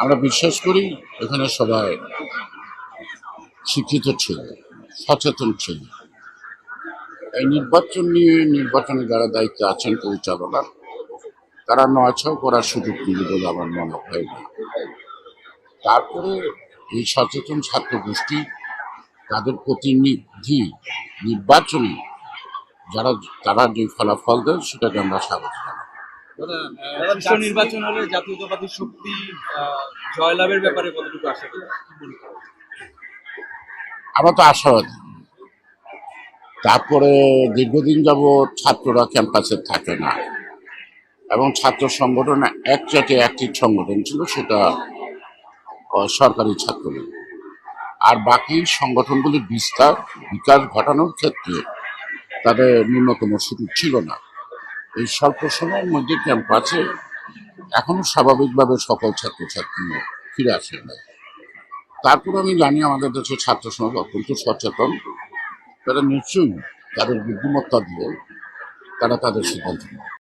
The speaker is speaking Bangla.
আমরা বিশ্বাস করি এখানে সবাই শিক্ষিত ছিল, সচেতন ছিল। এই নির্বাচন নিয়ে নির্বাচনে যারা দায়িত্বে আছেন পরিচালনার, তারা নয়ছয় করার সুযোগ দিবে বলে আমার মনে হয় না। তারপরে এই সচেতন ছাত্র গোষ্ঠী তাদের প্রতিনিধি নির্বাচনে যারা তারা যে ফলাফল দেয় সেটাকে আমরা স্বাগত জানাই। সুষ্ঠু নির্বাচন হলে জাতীয়তাবাদী শক্তি জয়লাভের ব্যাপারে কতটুকু আশা করি? আমরা তো আশাবাদী। তারপরে দীর্ঘদিন যাবৎ ছাত্ররা ক্যাম্পাসে থাকে না, এবং ছাত্র সংগঠন একচাটে একটি সংগঠন ছিল, সেটা সরকারি ছাত্রলীগ। আর বাকি সংগঠনগুলির বিকাশ ঘটানোর ক্ষেত্রে তাদের ন্যূনতম সুযোগ ছিল না। এই স্বল্প সময়ের মধ্যে ক্যাম্পাসে এখনো স্বাভাবিকভাবে সকল ছাত্রছাত্রী ফিরে আসে না। তারপর আমি জানি আমাদের দেশের ছাত্র সমাজ অত্যন্ত সচেতন। তারা নিশ্চয়ই তাদের বুদ্ধিমত্তা দিয়ে তারা তাদের সিদ্ধান্ত নেয়।